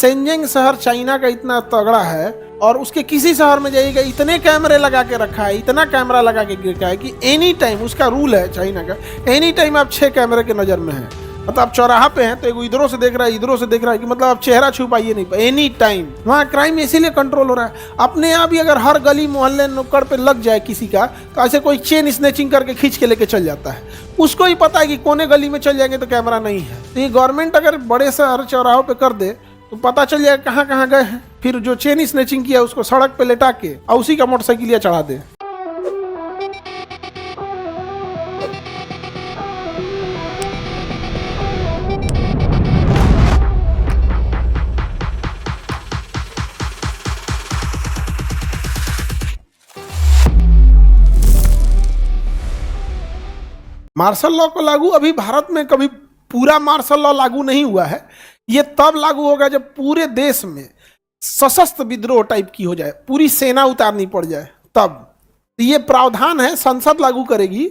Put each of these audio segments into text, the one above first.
Shenzhen शहर China का इतना तगड़ा है और उसके किसी शहर में जाइएगा इतने कैमरे लगा के रखा है, इतना कैमरा लगा के रखा है कि एनी टाइम, उसका रूल है चाइना का, एनी टाइम आप 6 कैमरे के नज़र में हैं। मतलब आप चौराहा पे हैं तो एगो इधरों से देख रहा है, इधरों से देख रहा है, कि मतलब आप चेहरा छुपाइए नहीं, एनी टाइम वहाँ क्राइम इसीलिए कंट्रोल हो रहा है। अपने आप ही अगर हर गली मोहल्ले नुक्कड़ पे लग जाए किसी का, तो ऐसे कोई चेन स्नैचिंग करके खींच के लेके चल जाता है। उसको ही पता है कि कोने गली में चल जाएंगे तो कैमरा नहीं है। तो ये गवर्नमेंट अगर बड़े शहर चौराहों पर कर दे तो पता चल जाएगा कहाँ कहाँ गए हैं। फिर जो चेन स्नैचिंग किया उसको सड़क पे लेटा के और उसी का मोटरसाइकिलिया चढ़ा दे। मार्शल लॉ को लागू अभी भारत में कभी पूरा मार्शल लॉ लागू नहीं हुआ है। ये तब लागू होगा जब पूरे देश में सशस्त्र विद्रोह टाइप की हो जाए, पूरी सेना उतारनी पड़ जाए, तब ये प्रावधान है। संसद लागू करेगी,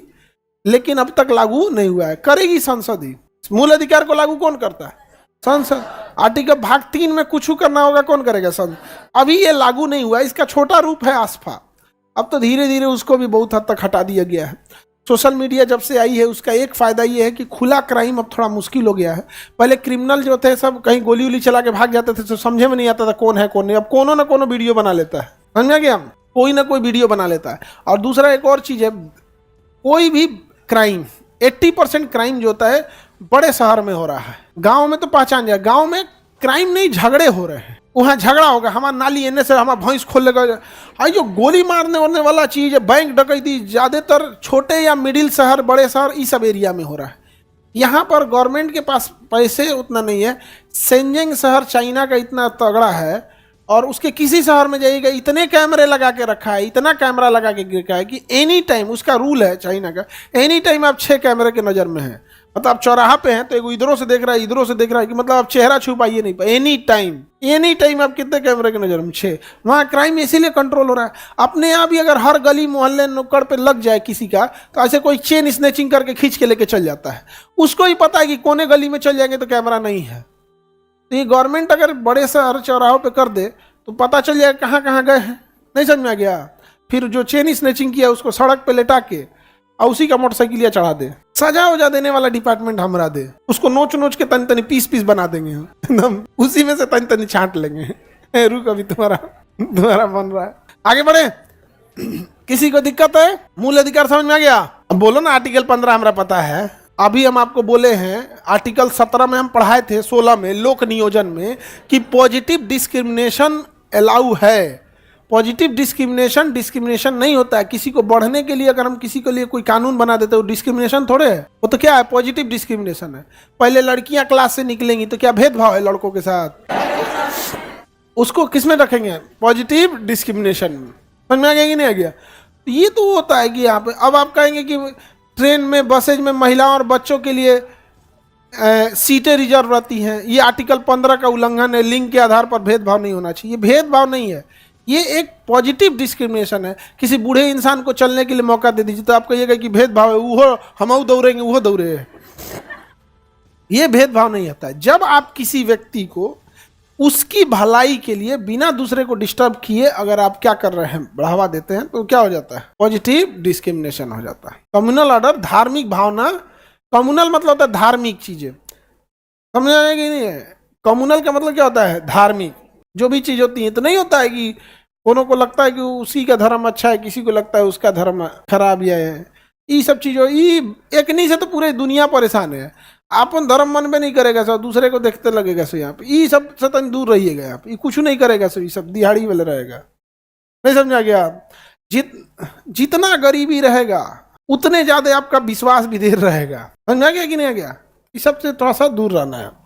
लेकिन अब तक लागू नहीं हुआ है। करेगी संसद ही। मूल अधिकार को लागू कौन करता है? संसद। आर्टिकल भाग 3 में कुछ करना होगा, कौन करेगा? संसद। अभी ये लागू नहीं हुआ, इसका छोटा रूप है आस्फा। अब तो धीरे धीरे उसको भी बहुत हद तक हटा दिया गया है। सोशल मीडिया जब से आई है उसका एक फ़ायदा ये है कि खुला क्राइम अब थोड़ा मुश्किल हो गया है। पहले क्रिमिनल जो थे सब कहीं गोली उली चला के भाग जाते थे तो समझे में नहीं आता था कौन है कौन नहीं। अब कोनो ना कोनो वीडियो बना लेता है, समझा गया? कोई ना कोई वीडियो बना लेता है। और दूसरा एक और चीज़ है, कोई भी क्राइम 80% क्राइम जो होता है बड़े शहर में हो रहा है। गाँव में तो पहचान जाए, गाँव में क्राइम नहीं, झगड़े हो रहे हैं। वहाँ झगड़ा होगा, हमारा नाली एने से हमारा भैंस खोल लेगा। आई जो गोली मारने वारने वाला चीज़ है, बैंक डकैती, ज़्यादातर छोटे या मिडिल शहर, बड़े शहर, इस सब एरिया में हो रहा है। यहाँ पर गवर्नमेंट के पास पैसे उतना नहीं है। शेंजन शहर चाइना का इतना तगड़ा है और उसके किसी शहर में जाइएगा इतने कैमरे लगा के रखा है, इतना कैमरा लगा के रखा है कि एनी टाइम, उसका रूल है चाइना का, एनी टाइम आप 6 कैमरे के नज़र में हैं। मतलब आप चौराहा पे हैं तो एगो इधरों से देख रहा है, इधरों से देख रहा है, कि मतलब आप चेहरा छुपाइए नहीं, एनी टाइम आप कितने कैमरे के नज़र में? 6। वहाँ क्राइम इसीलिए कंट्रोल हो रहा है। अपने आप ही अगर हर गली मोहल्ले नुक्कड़ पे लग जाए किसी का, तो ऐसे कोई चेन स्नैचिंग करके खींच के लेके चल जाता है। उसको ही पता है कि कोने गली में चल जाएंगे तो कैमरा नहीं है। तो ये गवर्नमेंट अगर बड़े शहर चौराहों पे कर दे तो पता चल जाएगा कहाँ कहाँ गए हैं। नहीं समझ में आ गया? फिर जो चेन स्नैचिंग किया उसको सड़क पे लेटा के और उसी का मोटरसाइकिलिया चढ़ा दे। सजा उजा देने वाला डिपार्टमेंट हमरा दे, उसको नोच नोच के तनी तनी पीस बना देंगे हम, एकदम उसी में से तनी तनी छांट लेंगे। रुक, अभी तुम्हारा बन रहा है, आगे बढ़े। किसी को दिक्कत है? मूल अधिकार समझ में आ गया? अब बोलो ना। आर्टिकल 15 हमरा पता है। अभी हम आपको बोले हैं आर्टिकल 17 में हम पढ़ाए थे, 16 में लोक नियोजन में, कि पॉजिटिव डिस्क्रिमिनेशन अलाउ है। पॉजिटिव डिस्क्रिमिनेशन नहीं होता है। किसी को बढ़ने के लिए अगर हम किसी के लिए कोई कानून बना देते हैं, वो डिस्क्रिमिनेशन थोड़े है, वो तो क्या है? पॉजिटिव डिस्क्रिमिनेशन है। पहले लड़कियां क्लास से निकलेंगी तो क्या भेदभाव है लड़कों के साथ? उसको किस में रखेंगे? पॉजिटिव डिस्क्रिमिनेशन में। समझ में आ गया कि नहीं आ गया? ये तो होता है कि यहाँ पे अब आप कहेंगे कि ट्रेन में, बसेज में महिलाओं और बच्चों के लिए सीटें रिजर्व रहती हैं, ये आर्टिकल 15 का उल्लंघन है। लिंग के आधार पर भेदभाव नहीं होना चाहिए। ये भेदभाव नहीं है, ये एक पॉजिटिव डिस्क्रिमिनेशन है। किसी बूढ़े इंसान को चलने के लिए मौका दे दीजिए तो आप कहिएगा कि भेदभाव है, वो हम दौड़ेंगे, वो दौड़े। ये भेदभाव नहीं होता है। जब आप किसी व्यक्ति को उसकी भलाई के लिए बिना दूसरे को डिस्टर्ब किए अगर आप क्या कर रहे हैं, बढ़ावा देते हैं, तो क्या हो जाता है? पॉजिटिव डिस्क्रिमिनेशन हो जाता है। कम्युनल ऑर्डर, धार्मिक भावना। कम्युनल मतलब होता है धार्मिक चीजें, समझ आएगा कि नहीं है? कम्युनल का मतलब क्या होता है? धार्मिक जो भी चीज होती है। तो नहीं होता है कि कोनो को लगता है कि उसी का धर्म अच्छा है, किसी को लगता है उसका धर्म खराब या है। ये सब चीजों एक नहीं से तो पूरे दुनिया परेशान है। आपन धर्म मन में नहीं करेगा सब, दूसरे को देखते लगेगा सो यहाँ पे। ये सब से तन दूर रहिएगा। यहाँ पे कुछ नहीं करेगा सो, ये सब दिहाड़ी वाले रहेगा। नहीं समझा गया? जितना गरीबी रहेगा उतने ज्यादा आपका विश्वास भी देर रहेगा। समझा गया कि नहीं आ गया? इस सबसे थोड़ा सा दूर रहना है।